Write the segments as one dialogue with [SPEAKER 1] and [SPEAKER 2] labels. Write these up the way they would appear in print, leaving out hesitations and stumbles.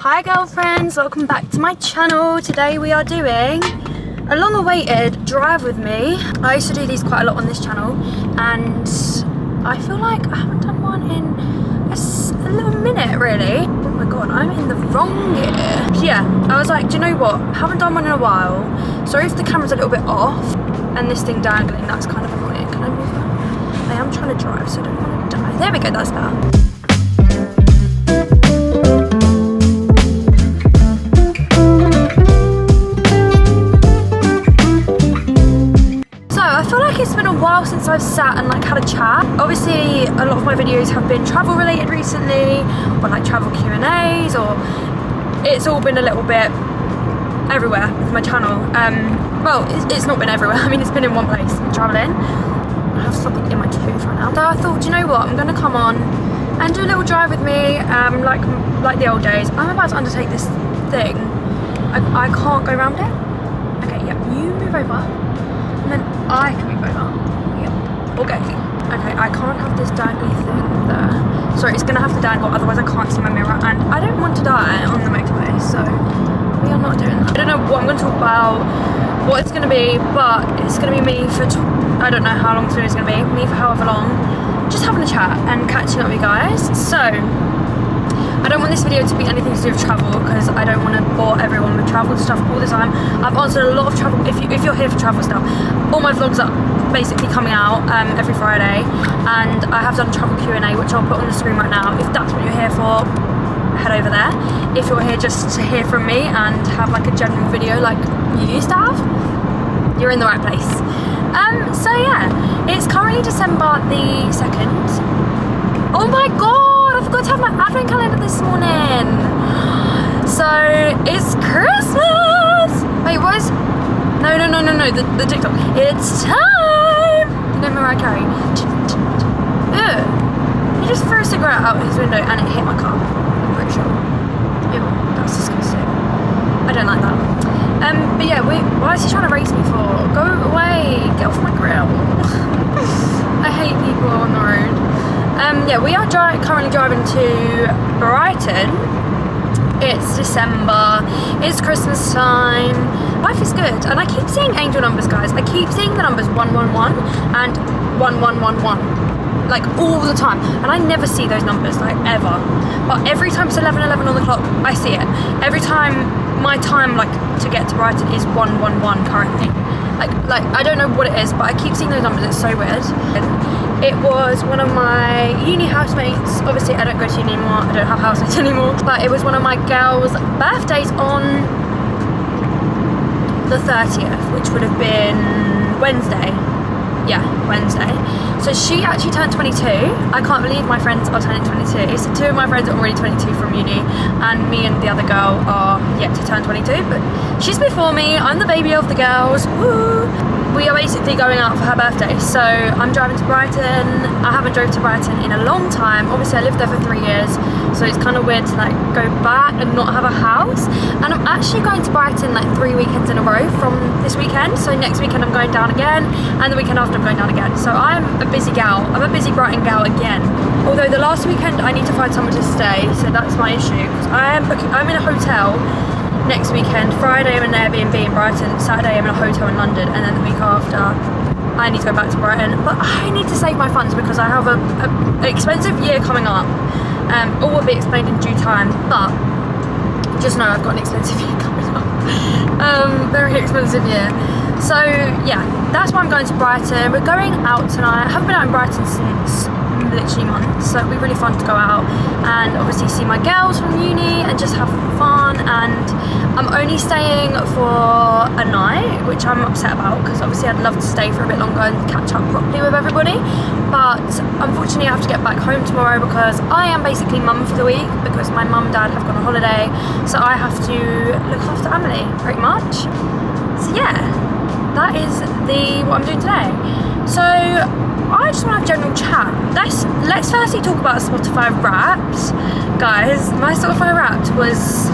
[SPEAKER 1] Hi girlfriends, welcome back to my channel. Today we are doing a long-awaited drive with me. I used to do these quite a lot on this channel and I feel like I haven't done one in a little minute really. Oh my god, I'm in the wrong gear. Yeah, I was like, do you know what? Haven't done one in a while. Sorry if the camera's a little bit off and this thing dangling, that's kind of annoying. Can I move that? I am trying to drive so I don't want to die. There we go, that's better. It's been a while since I've sat and like had a chat. Obviously a lot of my videos have been travel related recently, or like travel Q&As, or it's all been a little bit everywhere with my channel. Well, it's not been everywhere. I mean, it's been in one place, traveling. I have something in my tooth right now. So I thought, do you know what, I'm gonna come on and do a little drive with me, like the old days. I'm about to undertake this thing. I can't go around it. Okay, yeah, you move over. And then I can move over. Yep. Okay. Okay, I can't have this dangly thing there. Sorry, it's gonna have to dangle, otherwise I can't see my mirror. And I don't want to die on the motorway, so we are not doing that. I don't know what I'm gonna talk about, what it's gonna be, but it's gonna be me for, I don't know how long this video is gonna be, me for however long, just having a chat and catching up with you guys. So, I don't want this video to be anything to do with travel because I don't want to bore everyone with travel stuff all the time. I've answered a lot of travel, if you're here for travel stuff, all my vlogs are basically coming out every Friday, and I have done travel Q&A which I'll put on the screen right now. If that's what you're here for, head over there. If you're here just to hear from me and have like a general video like you used to have, you're in the right place. So yeah, it's currently December the 2nd. Oh my god! I forgot to have my advent calendar this morning. So it's Christmas. Wait, what is? No, the TikTok. It's time. You know Mariah Carey. Ew. He just threw a cigarette out his window and it hit my car. I'm pretty sure. Ew, that's disgusting. I don't like that. But yeah, why is he trying to race me for? Go away. Get off my grill. I hate people on the road. Yeah, we are currently driving to Brighton. It's December, it's Christmas time, life is good, and I keep seeing angel numbers, guys. I keep seeing the numbers 111 and 1111, like all the time, and I never see those numbers, like ever. But every time it's 11:11 on the clock, I see it. Every time my time, like to get to Brighton, is 111 currently. Like I don't know what it is, but I keep seeing those numbers. It's so weird. It was one of my uni housemates. Obviously I don't go to uni anymore, I don't have housemates anymore, but it was one of my girls' birthdays on the 30th, which would have been Wednesday. Yeah, Wednesday. So she actually turned 22. I can't believe my friends are turning 22. So two of my friends are already 22 from uni, and me and the other girl are yet to turn 22, but she's before me. I'm the baby of the girls. Woo! We are basically going out for her birthday, so I'm driving to Brighton. I haven't drove to Brighton in a long time. Obviously I lived there for 3 years, so it's kind of weird to like go back and not have a house. And I'm actually going to Brighton like 3 weekends in a row from this weekend. So next weekend I'm going down again, and the weekend after I'm going down again. So I'm a busy gal. I'm a busy Brighton gal again. Although the last weekend I need to find somewhere to stay, so that's my issue. Because I'm in a hotel next weekend. Friday I'm in an Airbnb in Brighton, Saturday I'm in a hotel in London, and then the week after I need to go back to Brighton. But I need to save my funds because I have an expensive year coming up. All will be explained in due time, but just know I've got an expensive year coming up. Very expensive year. So yeah, that's why I'm going to Brighton. We're going out tonight. I haven't been out in Brighton since literally months, so it'll be really fun to go out and obviously see my girls from uni and just have fun. And I'm only staying for a night, which I'm upset about because obviously I'd love to stay for a bit longer and catch up properly with everybody, but unfortunately I have to get back home tomorrow because I am basically mum for the week because my mum and dad have gone on holiday, so I have to look after Emily pretty much. So yeah, that is what I'm doing today. So I just want to have a general chat. Let's firstly talk about Spotify Wrapped. Guys, my Spotify Wrapped was,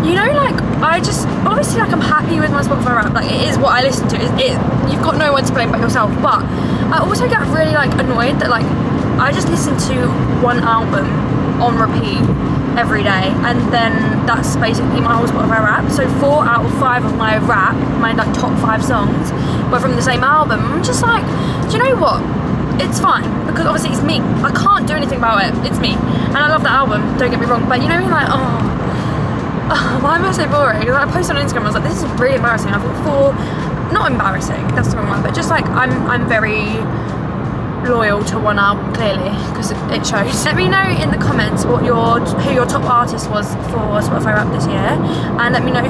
[SPEAKER 1] you know, like, I just, obviously, like, I'm happy with my Spotify Wrapped. Like, it is what I listen to. You've got no one to blame but yourself. But I also get really, like, annoyed that, like, I just listen to one album on repeat every day, and then that's basically my whole Spotify rap. So 4 out of 5 of my rap, my like top 5 songs, were from the same album. I'm just like, do you know what? It's fine, because obviously it's me. I can't do anything about it. It's me, and I love the album. Don't get me wrong, but you know, like, why am I so boring? Like, I posted on Instagram. I was like, this is really embarrassing. I've got 4, not embarrassing. That's the wrong one, but just like I'm very loyal to one album, clearly, because it shows. Let me know in the comments who your top artist was for Spotify Rap this year, and let me know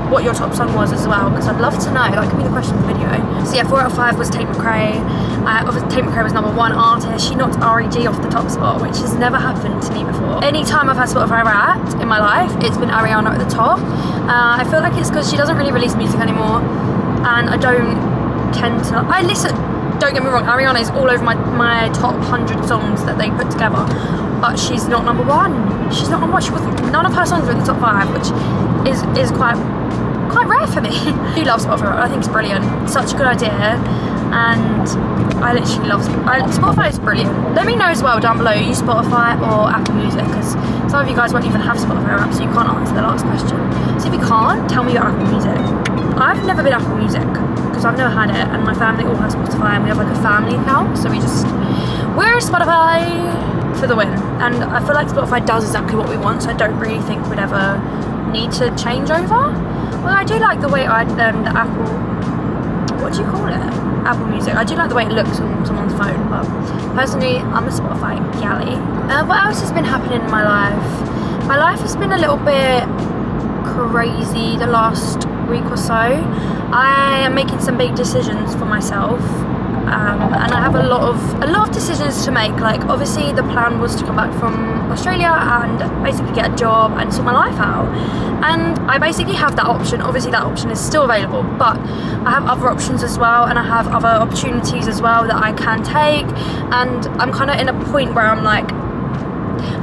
[SPEAKER 1] what your top song was as well, because I'd love to know. That could be the question of the video. So yeah, 4 out of 5 was Tate McRae. Obviously Tate McRae was number 1 artist. She knocked REG off the top spot, which has never happened to me before. Anytime I've had Spotify Wrapped in my life, it's been Ariana at the top. I feel like it's because she doesn't really release music anymore, and I don't tend to. I listen. Don't get me wrong, Ariana is all over my top 100 songs that they put together, but she's not number 1. She's not number 1. She wasn't. None of her songs were in the top 5, which is quite rare for me. I do love Spotify. I think it's brilliant. Such a good idea, and I literally love Spotify. Is brilliant. Let me know as well down below, you use Spotify or Apple Music, because some of you guys won't even have Spotify app, so you can't answer the last question. So if you can't, tell me your Apple Music. I've never been Apple Music, because I've never had it, and my family all has Spotify, and we have like a family account, so we're Spotify for the win. And I feel like Spotify does exactly what we want, so I don't really think we'd ever need to change over. Well, I do like the way the Apple, what do you call it? Apple Music. I do like the way it looks on someone's phone, but personally, I'm a Spotify galley. What else has been happening in my life? My life has been a little bit crazy the last week or so. I am making some big decisions for myself, and I have a lot of decisions to make. Like, obviously the plan was to come back from Australia and basically get a job and sort my life out, and I basically have that option. Obviously that option is still available, but I have other options as well, and I have other opportunities as well that I can take, and I'm kind of in a point where I'm like,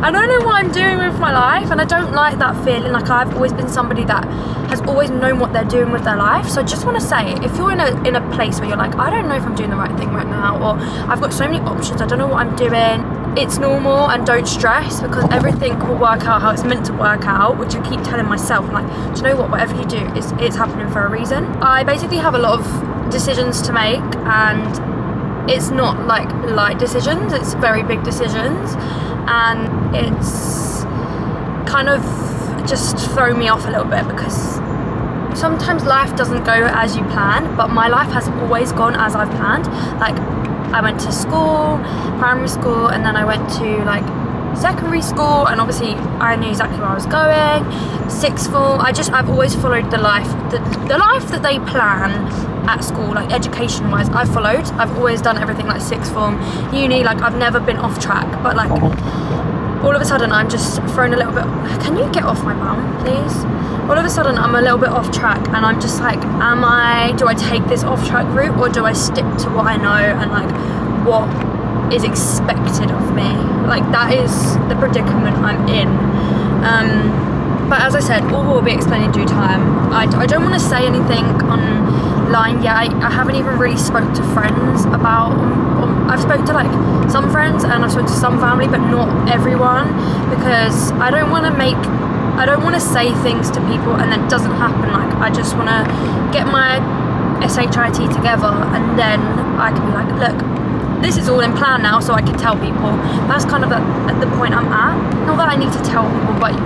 [SPEAKER 1] I don't know what I'm doing with my life, and I don't like that feeling. Like, I've always been somebody that has always known what they're doing with their life. So I just want to say, if you're in a place where you're like, I don't know if I'm doing the right thing right now, or I've got so many options, I don't know what I'm doing, it's normal, and don't stress, because everything will work out how it's meant to work out, which I keep telling myself. I'm like, do you know what, whatever you do, it's happening for a reason. I basically have a lot of decisions to make, and it's not like light decisions, it's very big decisions, and it's kind of just thrown me off a little bit, because sometimes life doesn't go as you plan, but my life has always gone as I've planned. Like, I went to school, primary school, and then I went to like secondary school, and obviously I knew exactly where I was going. Sixth form, I've always followed the life that they plan at school, like education wise. I've always done everything like sixth form, uni, like I've never been off track. But like, all of a sudden I'm just thrown a little bit. Can you get off my bum, please? All of a sudden I'm a little bit off track, and I'm just like, do I take this off track route, or do I stick to what I know and like what is expected of me? Like, that is the predicament I'm in. But as I said, all will be explained in due time. I don't want to say anything online yet. I haven't even really spoke to friends about. I've spoke to like some friends, and I've spoke to some family, but not everyone, because I don't want to say things to people and then it doesn't happen. Like, I just want to get my SHIT together, and then I can be like, look, this is all in plan now, so I can tell people. That's kind of at the point I'm at. Not that I need to tell people, but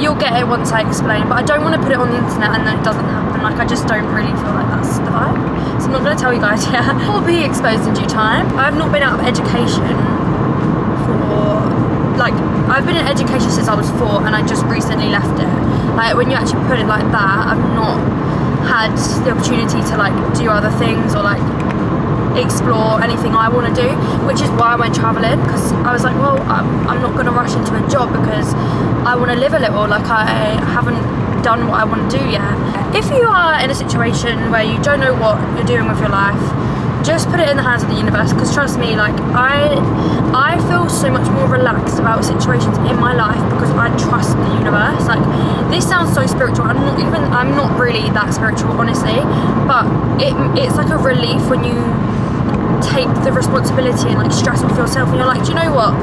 [SPEAKER 1] you'll get it once I explain. But I don't want to put it on the internet and then it doesn't happen. Like, I just don't really feel like that's the vibe. So I'm not going to tell you guys yet. It will be exposed in due time. I've not been out of education I've been in education since I was 4, and I just recently left it. Like, when you actually put it like that, I've not had the opportunity to like do other things or like explore anything I want to do, which is why I went traveling, because I was like, well, I'm not going to rush into a job because I want to live a little. Like, I haven't done what I want to do yet. If you are in a situation where you don't know what you're doing with your life, just put it in the hands of the universe, because trust me, like, I feel so much more relaxed about situations in my life because I trust the universe. Like, this sounds so spiritual. I'm not really that spiritual, honestly, but it's like a relief when you take the responsibility and like stress off yourself, and you're like, do you know what?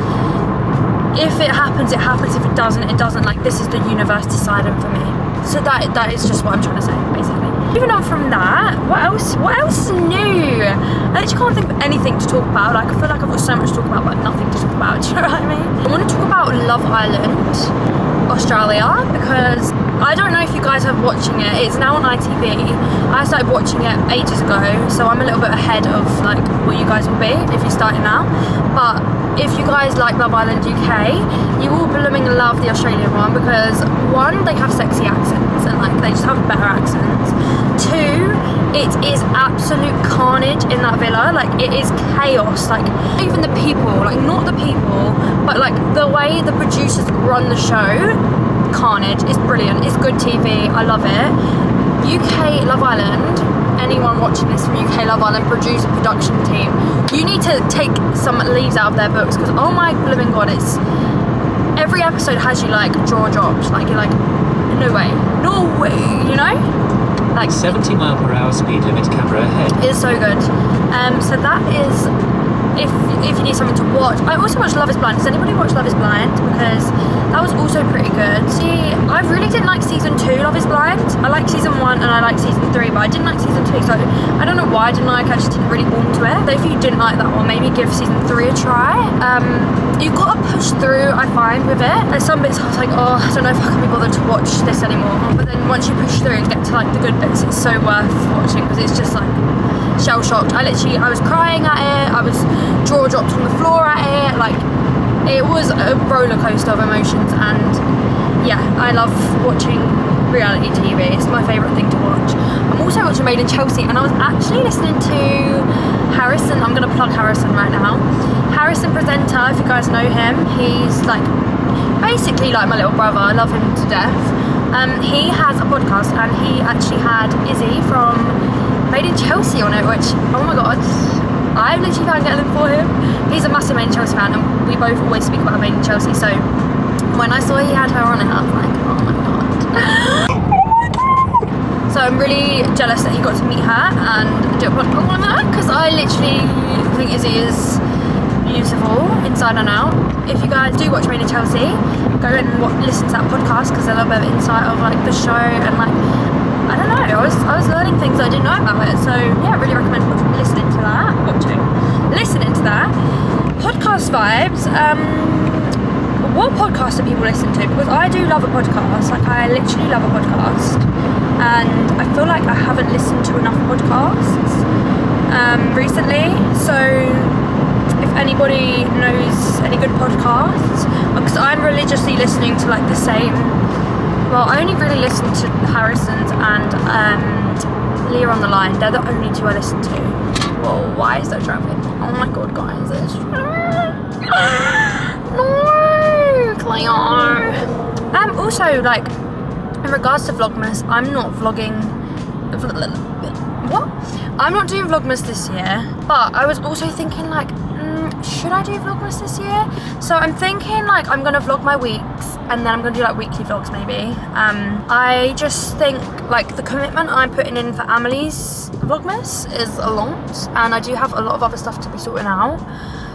[SPEAKER 1] if it happens, it happens. If it doesn't, it doesn't. Like, this is the universe deciding for me. So that is just what I'm trying to say, basically. Moving on from that, what else is new? I actually can't think of anything to talk about. Like, I feel like I've got so much to talk about, but nothing to talk about. Do you know what I mean? I want to talk about Love Island Australia, because I don't know if you guys are watching it. It's now on ITV. I started watching it ages ago, so I'm a little bit ahead of like what you guys will be if you're starting now. But if you guys like Love Island UK, you will blooming love the Australian one, because one, they have sexy accents and like they just have better accents. Two, it is absolute carnage in that villa. Like, it is chaos. Like, even the people, like not the people, but like the way the producers run the show, carnage. It's brilliant. It's good TV. I love it. UK Love Island, anyone watching this from UK Love Island production team, you need to take some leaves out of their books, because oh my blooming god, it's every episode has you like jaw dropped. Like, you're like, no way, you know, like
[SPEAKER 2] 70 mile per hour speed limit, camera ahead.
[SPEAKER 1] It's so good. So that is, if you need something to watch. I also watched Love is Blind. Does anybody watch Love is Blind? Because that was also pretty good. See, I really didn't like season 2 Love is Blind. I liked season 1 and I liked season 3, but I didn't like season 2, so I don't know why I didn't like. I just didn't really warm to it. So if you didn't like that one, maybe give season 3 a try. You've got to push through, I find, with it. There's some bits I was like, oh, I don't know if I can be bothered to watch this anymore. But then once you push through and get to like the good bits, it's so worth watching, because it's just like shell shocked. I was crying at it. I was jaw dropped on the floor at it. Like, it was a roller coaster of emotions, and yeah, I love watching reality TV. It's my favourite thing to watch. I'm also watching Made in Chelsea, and I was actually listening to Harrison. I'm going to plug Harrison right now. Harrison Presenter, if you guys know him, he's like basically like my little brother. I love him to death. He has a podcast, and he actually had Izzy from Made in Chelsea on it, which, oh my god, I'm literally fangirling for him. He's a massive Made in Chelsea fan, and we both always speak about Made in Chelsea, so when I saw he had her on it, I was like, oh my god. So I'm really jealous that he got to meet her and do a podcast on her, because I literally think Izzy is beautiful inside and out. If you guys do watch Made in Chelsea, go and listen to that podcast, because there's a little bit of insight of like the show, and like, I don't know, I was learning things I didn't know about it. So yeah, I really recommend listening to that. Podcast vibes. What podcast do people listen to? Because I do love a podcast. Like, I literally love a podcast, and I feel like I haven't listened to enough podcasts recently. So if anybody knows any good podcasts, because I'm religiously listening to like the same. Well, I only really listen to Harrison's and Leah on the Line. They're the only two I listen to. Whoa, why is there traffic? Oh my god, guys, there's traffic. No, Cleo. Also, like, in regards to Vlogmas, I'm not vlogging. What? I'm not doing Vlogmas this year, but I was also thinking, like, should I do Vlogmas this year? So I'm thinking, like, I'm gonna vlog my weeks, and then I'm gonna do like weekly vlogs maybe. I just think like the commitment I'm putting in for Amelie's Vlogmas is a lot, and I do have a lot of other stuff to be sorting out.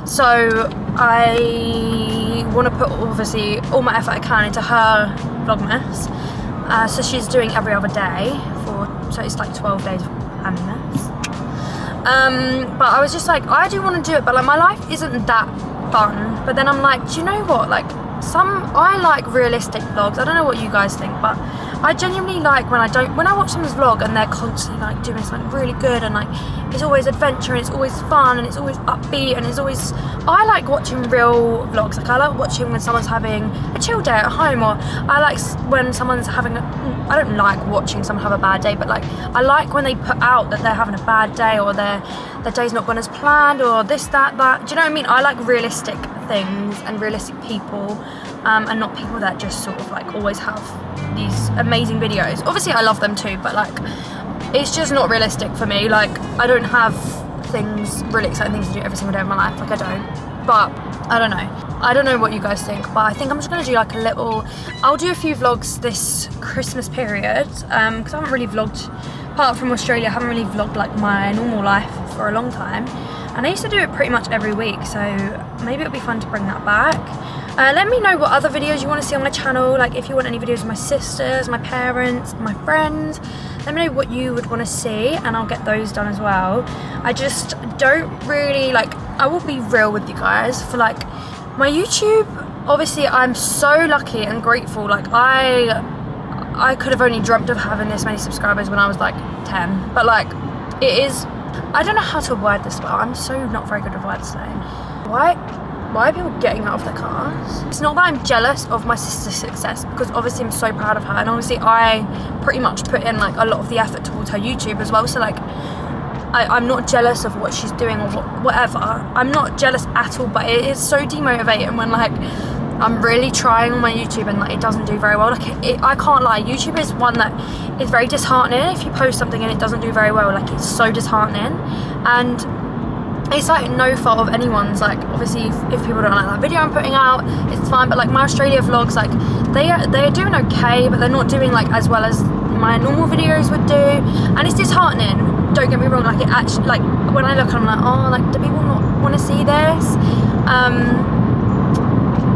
[SPEAKER 1] So I want to put obviously all my effort I can into her Vlogmas. So she's doing every other day so it's like 12 days of Amelie's. But I was just like, I do want to do it, but like my life isn't that fun. But then I'm like, do you know what? Like, I like realistic vlogs. I don't know what you guys think, but I genuinely like when I watch someone's vlog and they're constantly like doing something really good, and like it's always adventure and it's always fun and it's always upbeat and it's always, I like watching real vlogs. Like, I like watching when someone's having a chill day at home, or I like when someone's having I don't like watching someone have a bad day, but like I like when they put out that they're having a bad day, or their day's not gone as planned, or this, that. Do you know what I mean? I like realistic things and realistic people, and not people that just sort of like always have these amazing videos. Obviously I love them too, but like it's just not realistic for me. Like, I don't have really exciting things to do every single day of my life. Like, I don't. But I don't know what you guys think, but I think I'm just gonna do like I'll do a few vlogs this Christmas period, because I haven't really vlogged, apart from Australia, I haven't really vlogged like my normal life for a long time, and I used to do it pretty much every week, so maybe it'll be fun to bring that back. Let me know what other videos you want to see on my channel, like if you want any videos of my sisters, my parents, my friends. Let me know what you would want to see and I'll get those done as well. I just don't really, like, I will be real with you guys, for like my YouTube, obviously I'm so lucky and grateful. Like I could have only dreamt of having this many subscribers when I was like 10, but like it is, I don't know how to word this well, I'm so not very good at words today. Why are people getting out of their cars? It's not that I'm jealous of my sister's success, because obviously I'm so proud of her, and obviously I pretty much put in like a lot of the effort towards her YouTube as well, so like I'm not jealous of what she's doing or whatever. I'm not jealous at all, but it is so demotivating when like I'm really trying on my YouTube and like it doesn't do very well. Like I can't lie, YouTube is one that is very disheartening. If you post something and it doesn't do very well, like it's so disheartening, and it's like no fault of anyone's. Like obviously if people don't like that video I'm putting out, it's fine, but like my Australia vlogs, like they're doing okay, but they're not doing like as well as my normal videos would do, and it's disheartening. Don't get me wrong, like it actually, like when I look I'm like, oh, like do people not want to see this?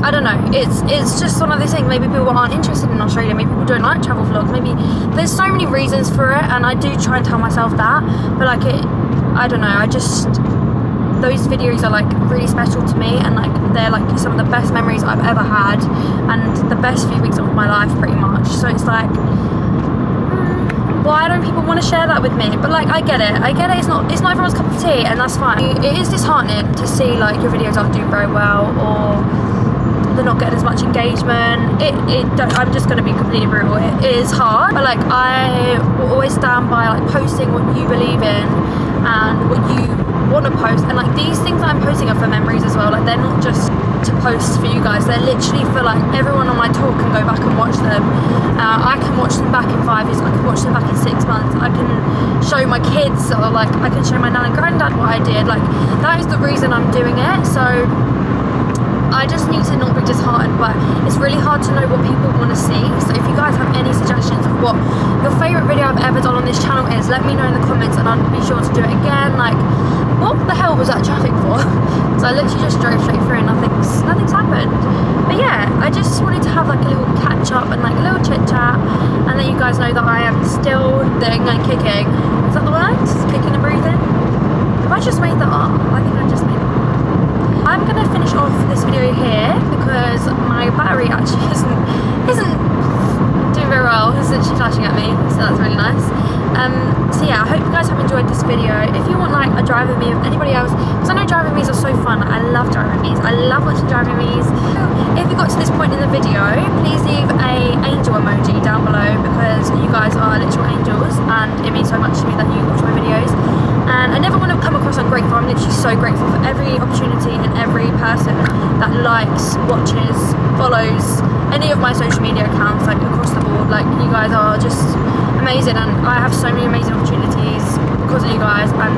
[SPEAKER 1] I don't know, it's just one of those things. Maybe people aren't interested in Australia, maybe people don't like travel vlogs, maybe there's so many reasons for it, and I do try and tell myself that, but like I don't know, I just, those videos are like really special to me, and like they're like some of the best memories I've ever had and the best few weeks of my life pretty much. So it's like, why don't people want to share that with me? But like I get it, it's not everyone's cup of tea, and that's fine. It is disheartening to see like your videos aren't doing very well, or they're not getting as much engagement. I'm just going to be completely brutal, it is hard, but like I will always stand by like posting what you believe in and what you want to post, and like these things that I'm posting are for memories as well. Like they're not just to post for you guys, they're literally for like everyone on my tour can go back and watch them. I can watch them back in 5 years, I can watch them back in 6 months, I can show my kids, or like I can show my nan and granddad what I did. Like that is the reason I'm doing it. So I just need to not be disheartened, but it's really hard to know what people want to see. So if you guys have any suggestions of what your favourite video I've ever done on this channel is, let me know in the comments and I'll be sure to do it again. Like, what the hell was that traffic for? So I literally just drove straight through and nothing's happened. But yeah, I just wanted to have like a little catch up and like a little chit chat, and let you guys know that I am still doing and kicking. Is that the word? Kicking and breathing? Have I just made that up? I think I just made it up. I'm gonna finish off this video here because my battery actually isn't doing very well. It's literally flashing at me, so that's really nice. So yeah, I hope you guys have enjoyed this video. If you want like a drive with me with anybody else, because I know driving me's are so fun. I love driving me's. I love watching driving me's. If you got to this point in the video, please leave a angel emoji down below, because you guys are literal angels and it means so much to me that you watch my videos. And I never want to come across ungrateful. I'm literally so grateful for every opportunity and every person that likes, watches, follows any of my social media accounts, like across the board. Like you guys are just amazing, and I have so many amazing opportunities because of you guys, and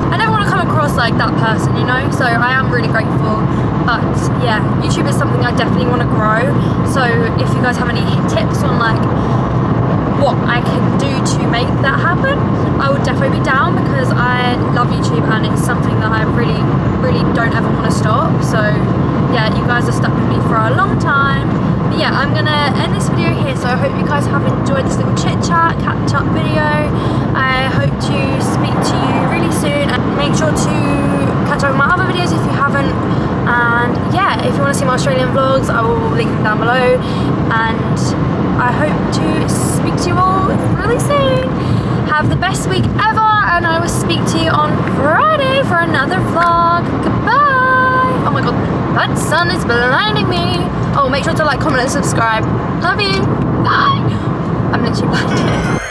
[SPEAKER 1] I never want to come across like that person, you know. So I am really grateful. But yeah, YouTube is something I definitely want to grow. So if you guys have any tips on like what I can do to make that happen, I would definitely be down, because I love YouTube and it's something that I really don't ever want to stop. So yeah, you guys are stuck with me for a long time. But yeah, I'm gonna end this video here, so I hope you guys have enjoyed this little chit chat catch up video. I hope to speak to you really soon, and make sure to catch up with my other videos if you haven't. And yeah, if you want to see my Australian vlogs, I will link them down below, and I hope to speak to you all really soon. Have the best week ever, and I will speak to you on Friday for another vlog. Goodbye. Oh my god, that sun is blinding me. Oh, make sure to like, comment and subscribe. Love you. Bye. I'm literally blinded.